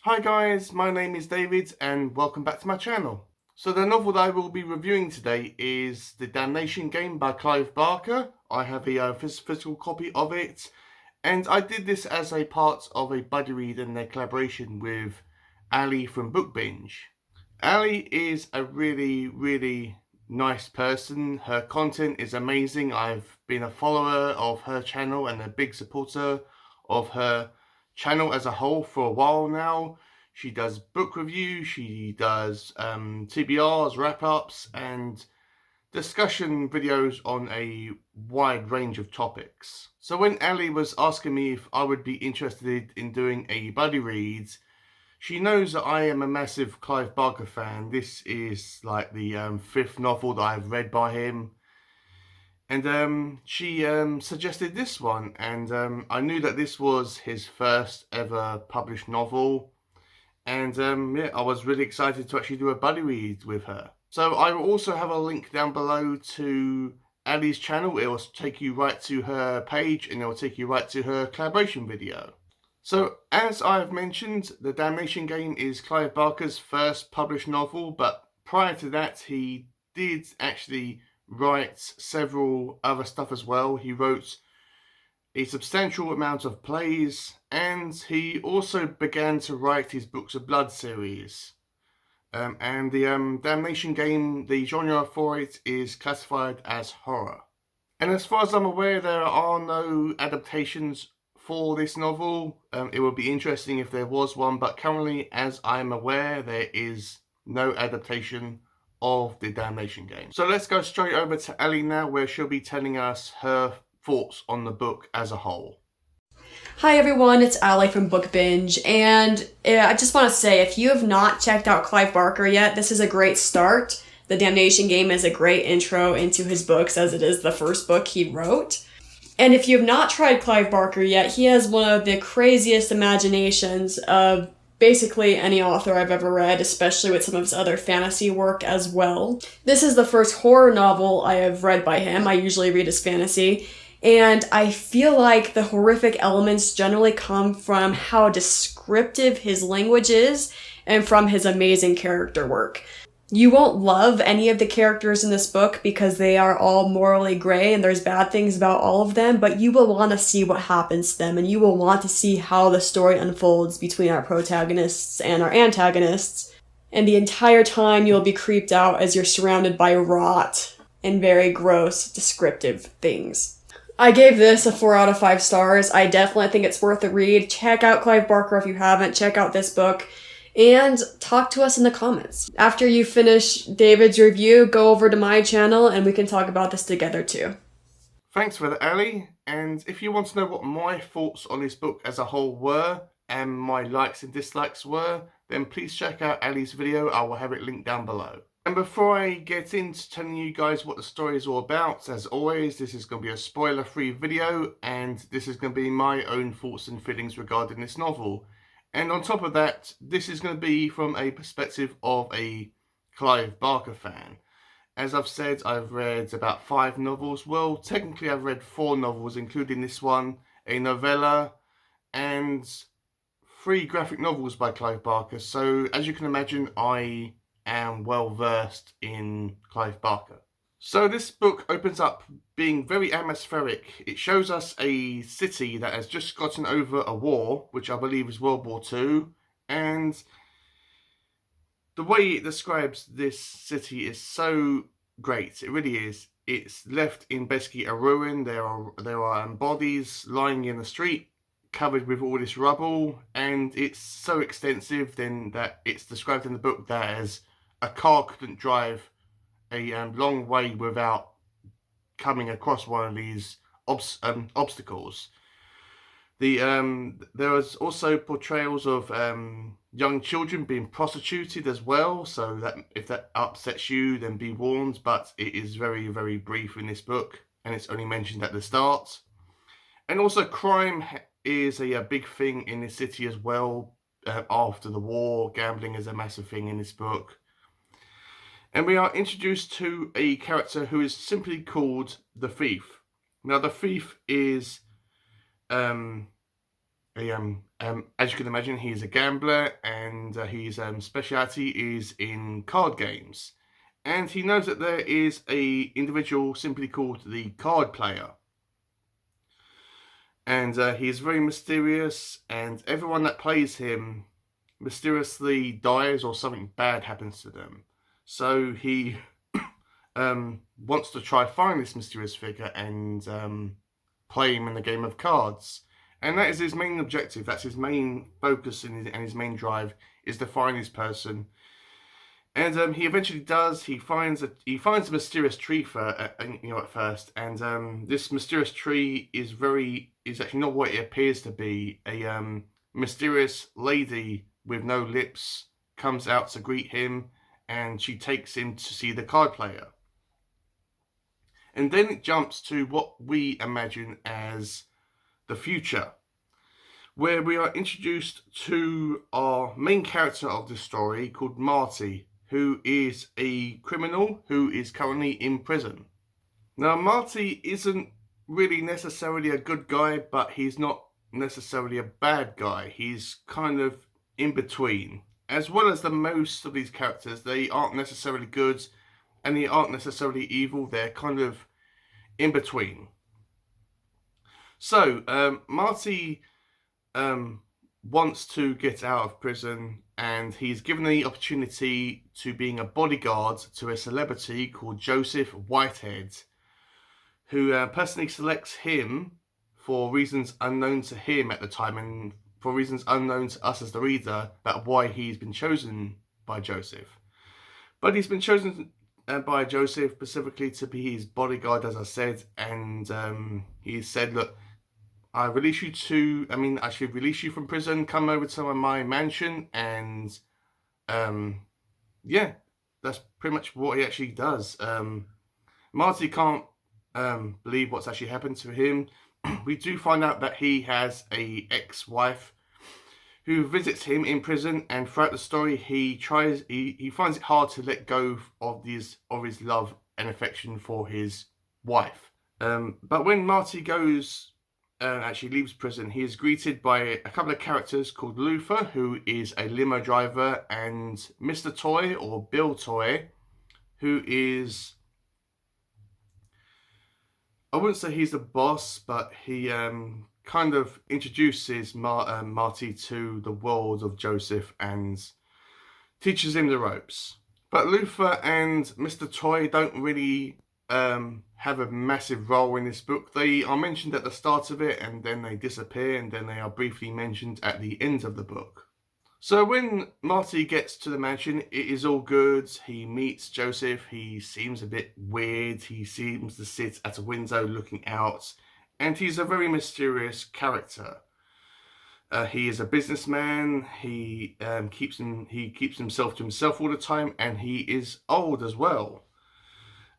Hi guys, my name is David and welcome back to my channel. So the novel that I will be reviewing today is The Damnation Game by Clive Barker. I have a physical copy of it, and I did this as a part of a buddy read and a collaboration with Ali from BookBinge. Ali is a really nice person. Her content is amazing. I've been a follower of her channel and a big supporter of her channel as a whole for a while now. She does book reviews, she does TBRs, wrap-ups, and discussion videos on a wide range of topics. So when Ali was asking me if I would be interested in doing a buddy read, she knows that I am a massive Clive Barker fan. This is like the fifth novel that I've read by him. And she suggested this one, and I knew that this was his first ever published novel. And yeah, I was really excited to actually do a buddy read with her. So I will also have a link down below to Ali's channel. It will take you right to her page and it will take you right to her collaboration video. So, as I've mentioned, The Damnation Game is Clive Barker's first published novel, but prior to that, he did actually write several other stuff as well. He wrote a substantial amount of plays, and he also began to write his Books of Blood series. And the Damnation Game, the genre for it is classified as horror. And as far as I'm aware, there are no adaptations for this novel. It would be interesting if there was one, but currently, as I'm aware, there is no adaptation of The Damnation Game. So let's go straight over to Ellie now, where she'll be telling us her thoughts on the book as a whole. Hi everyone, it's Ali from BookBinge, and I just want to say, if you have not checked out Clive Barker yet, this is a great start. The Damnation Game is a great intro into his books, as it is the first book he wrote. And if you have not tried Clive Barker yet, he has one of the craziest imaginations of basically any author I've ever read, especially with some of his other fantasy work as well. This is the first horror novel I have read by him. I usually read his fantasy. And I feel like the horrific elements generally come from how descriptive his language is and from his amazing character work. You won't love any of the characters in this book because they are all morally gray and there's bad things about all of them, but you will want to see what happens to them and you will want to see how the story unfolds between our protagonists and our antagonists. And the entire time you'll be creeped out as you're surrounded by rot and very gross, descriptive things. I gave this a 4 out of 5 stars. I definitely think it's worth a read. Check out Clive Barker if you haven't. Check out this book. And talk to us in the comments. After you finish David's review, go over to my channel and we can talk about this together too. Thanks for that, Ali. And if you want to know what my thoughts on this book as a whole were, and my likes and dislikes were, then please check out Ali's video. I will have it linked down below. And before I get into telling you guys what the story is all about, as always, this is going to be a spoiler-free video, and this is going to be my own thoughts and feelings regarding this novel. And on top of that, this is going to be from a perspective of a Clive Barker fan. As I've said, I've read about 5 novels. Well, technically I've read 4 novels, including this one, a novella, and 3 graphic novels by Clive Barker. So, as you can imagine, I am well versed in Clive Barker. So this book opens up being very atmospheric. It shows us a city that has just gotten over a war, which I believe is World War II, and the way it describes this city is so great. It really is. It's left in basically a ruin. There are bodies lying in the street, covered with all this rubble, and it's so extensive then that it's described in the book that as a car couldn't drive a long way without coming across one of these obstacles. There was also portrayals of young children being prostituted as well, so that if that upsets you, then be warned, but it is very brief in this book, and it's only mentioned at the start. And also crime is a big thing in this city as well. After the war, gambling is a massive thing in this book. And we are introduced to a character who is simply called the Thief. Now, the Thief is as you can imagine, he's a gambler, and his speciality is in card games. And he knows that there is a individual simply called the card player. And he's very mysterious, and everyone that plays him mysteriously dies or something bad happens to them. So he wants to try find this mysterious figure and play him in the game of cards. And that is his main objective. That's his main focus and his main drive, is to find this person. And he eventually does. He finds a mysterious tree at first, and this mysterious tree is actually not what it appears to be. A mysterious lady with no lips comes out to greet him, and she takes him to see the card player. And then it jumps to what we imagine as the future, where we are introduced to our main character of this story called Marty, who is a criminal who is currently in prison. Now, Marty isn't really necessarily a good guy, but he's not necessarily a bad guy. He's kind of in between. As well as the most of these characters, they aren't necessarily good and they aren't necessarily evil. They're kind of in between. So, Marty wants to get out of prison, and he's given the opportunity to being a bodyguard to a celebrity called Joseph Whitehead, who personally selects him for reasons unknown to him at the time, and for reasons unknown to us as the reader, about why he's been chosen by Joseph. But he's been chosen by Joseph specifically to be his bodyguard, as I said, and he said, look, I release you from prison, come over to my mansion, and yeah, that's pretty much what he actually does. Marty can't believe what's actually happened to him. We do find out that he has a ex-wife who visits him in prison, and throughout the story he finds it hard to let go of his love and affection for his wife. But when Marty actually leaves prison, he is greeted by a couple of characters called Luther, who is a limo driver, and Mr. Toy, or Bill Toy, who is, I wouldn't say he's the boss, but he kind of introduces Marty to the world of Joseph and teaches him the ropes. But Luther and Mr. Toy don't really have a massive role in this book. They are mentioned at the start of it, and then they disappear, and then they are briefly mentioned at the end of the book. So when Marty gets to the mansion, it is all good. He meets Joseph. He seems a bit weird. He seems to sit at a window looking out, and he's a very mysterious character. He is a businessman. He keeps himself to himself all the time, and he is old as well.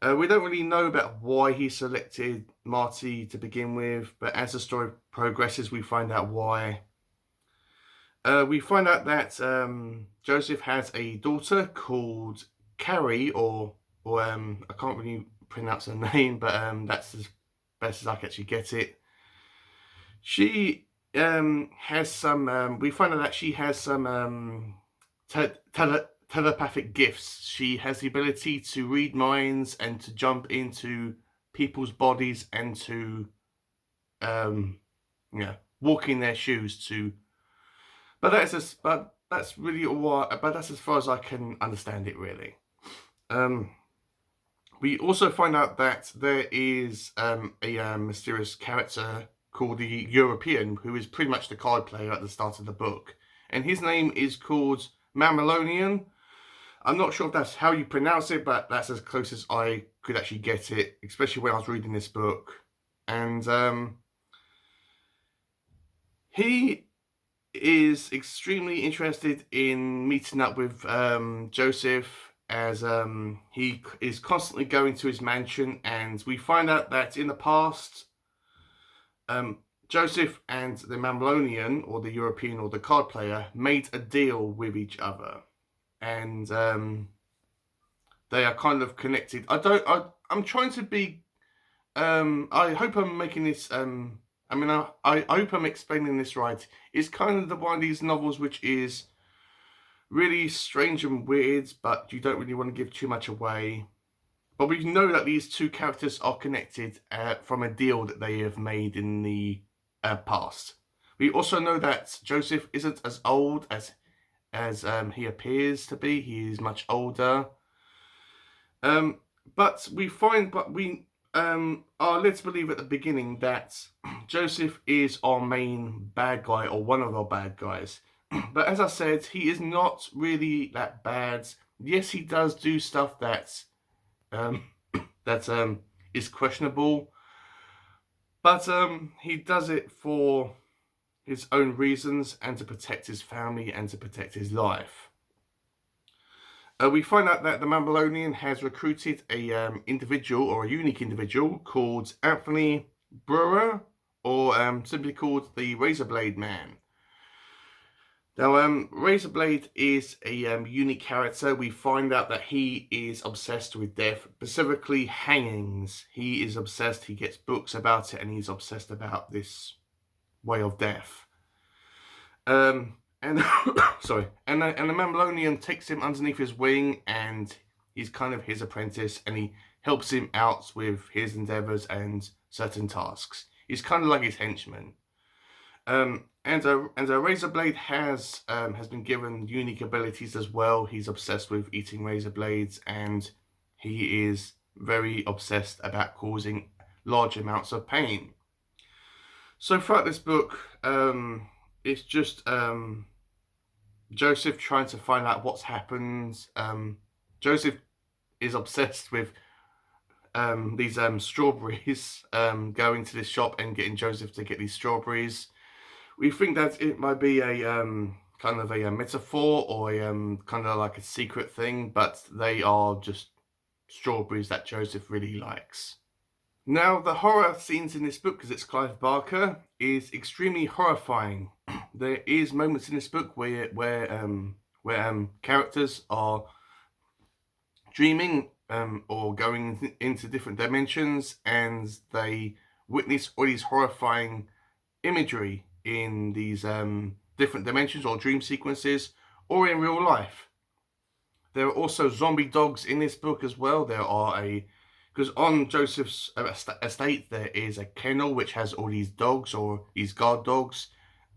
We don't really know about why he selected Marty to begin with, but as the story progresses, we find out why. We find out that Joseph has a daughter called Carrie, or I can't really pronounce her name, but that's as best as I can actually get it. She has some. We find out that she has some telepathic gifts. She has the ability to read minds and to jump into people's bodies and to walk in their shoes to. But that's really all. But that's as far as I can understand it, really. We also find out that there is a mysterious character called the European, who is pretty much the card player at the start of the book, and his name is called Mamelonian. I'm not sure if that's how you pronounce it, but that's as close as I could actually get it, especially when I was reading this book. And he is extremely interested in meeting up with Joseph, as he is constantly going to his mansion, and we find out that in the past, Joseph and the Mamelonian, or the European, or the card player, made a deal with each other, and they are kind of connected. I'm trying to be. I hope I'm making this I mean, I hope I'm explaining this right. It's kind of the one of these novels which is really strange and weird, but you don't really want to give too much away. But we know that these two characters are connected from a deal that they have made in the past. We also know that Joseph isn't as old as he appears to be. He is much older. But we are led to believe at the beginning that Joseph is our main bad guy, or one of our bad guys. But as I said, he is not really that bad. Yes, he does do stuff um, that is questionable, but he does it for his own reasons and to protect his family and to protect his life. We find out that the Babylonian has recruited a individual, or a unique individual, called Anthony Brewer, or simply called the Razorblade Man. Now, Razorblade is a unique character. We find out that he is obsessed with death, specifically hangings. He is obsessed, he gets books about it, and he's obsessed about this way of death. And sorry, and the Babylonian takes him underneath his wing, and he's kind of his apprentice, and he helps him out with his endeavors and certain tasks. He's kind of like his henchman. And a Razorblade has been given unique abilities as well. He's obsessed with eating razor blades, and he is very obsessed about causing large amounts of pain. So throughout this book, it's just Joseph trying to find out what's happened. Joseph is obsessed with these strawberries, going to this shop and getting Joseph to get these strawberries. We think that it might be a kind of a metaphor, or a kind of like a secret thing, but they are just strawberries that Joseph really likes. Now, the horror scenes in this book, because it's Clive Barker, is extremely horrifying. There is moments in this book where characters are dreaming or going into different dimensions, and they witness all these horrifying imagery in these different dimensions or dream sequences, or in real life. There are also zombie dogs in this book as well. Because on Joseph's estate there is a kennel which has all these dogs, or these guard dogs,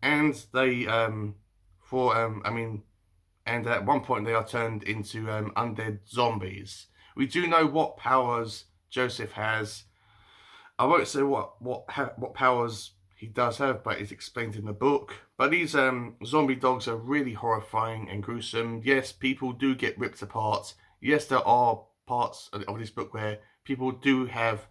and they and at one point they are turned into undead zombies. We do know what powers Joseph has. I won't say what powers he does have, but it's explained in the book. But these zombie dogs are really horrifying and gruesome. Yes, people do get ripped apart. Yes, there are parts of this book where people do have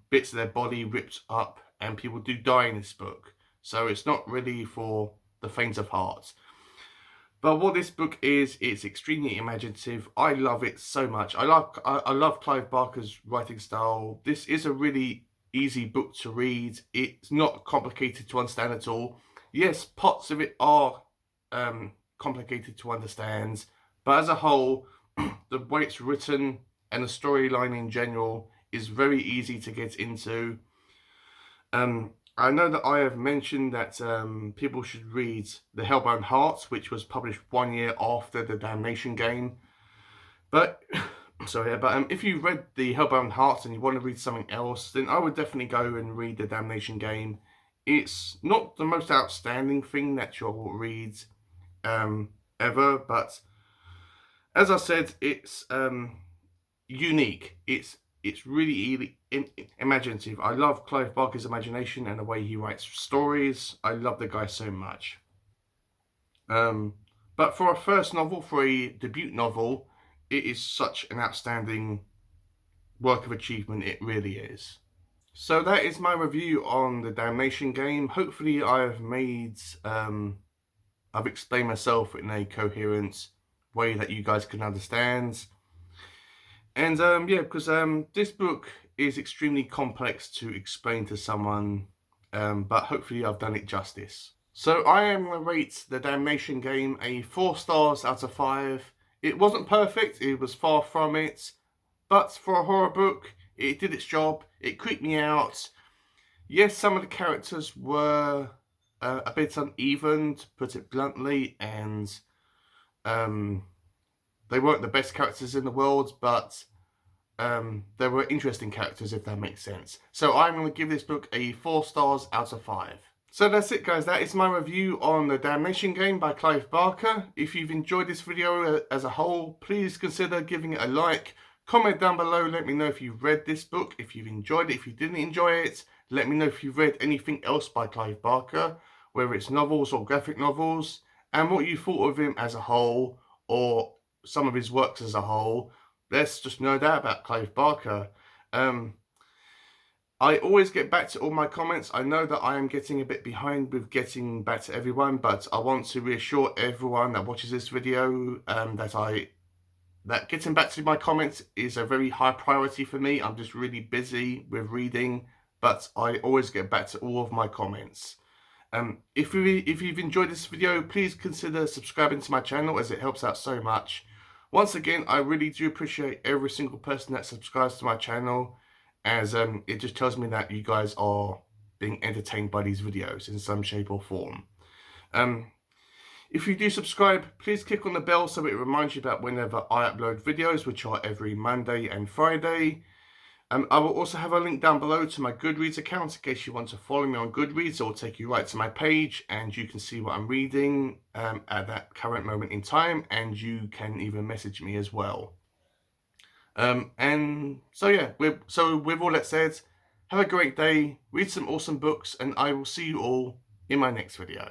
bits of their body ripped up, and people do die in this book. So it's not really for the faint of heart. But what this book is, it's extremely imaginative. I love it so much. I love Clive Barker's writing style. This is a really easy book to read. It's not complicated to understand at all. Yes, parts of it are complicated to understand, but as a whole, the way it's written and the storyline in general is very easy to get into. I know that I have mentioned that people should read The Hellbound Heart, which was published 1 year after the Damnation Game. But if you've read The Hellbound Heart and you want to read something else, then I would definitely go and read the Damnation Game. It's not the most outstanding thing that you'll read ever, but as I said, it's unique. It's really imaginative. I love Clive Barker's imagination and the way he writes stories. I love the guy so much. But for a first novel, for a debut novel, it is such an outstanding work of achievement. It really is. So that is my review on the Damnation Game. Hopefully I've explained myself in a coherent way that you guys can understand. And because this book is extremely complex to explain to someone, but hopefully I've done it justice. So I am going to rate the Damnation Game a 4 stars out of 5. It wasn't perfect, it was far from it, but for a horror book, it did its job. It creeped me out. Yes, some of the characters were a bit uneven, to put it bluntly, and they weren't the best characters in the world, but they were interesting characters, if that makes sense. So I'm going to give this book a 4 stars out of 5. So that's it, guys. That is my review on The Damnation Game by Clive Barker. If you've enjoyed this video as a whole, please consider giving it a like. Comment down below, let me know if you've read this book, if you've enjoyed it, if you didn't enjoy it. Let me know if you've read anything else by Clive Barker, whether it's novels or graphic novels, and what you thought of him as a whole, or some of his works as a whole. Let's just know that about Clive Barker. I always get back to all my comments. I know that I am getting a bit behind with getting back to everyone, but I want to reassure everyone that watches this video that getting back to my comments is a very high priority for me. I'm just really busy with reading, but I always get back to all of my comments. If you've enjoyed this video, please consider subscribing to my channel, as it helps out so much. Once again, I really do appreciate every single person that subscribes to my channel, as it just tells me that you guys are being entertained by these videos in some shape or form. If you do subscribe, please click on the bell so it reminds you about whenever I upload videos, which are every Monday and Friday. I will also have a link down below to my Goodreads account in case you want to follow me on Goodreads. It will take you right to my page and you can see what I'm reading at that current moment in time, and you can even message me as well. And so yeah, with all that said, have a great day, read some awesome books, and I will see you all in my next video.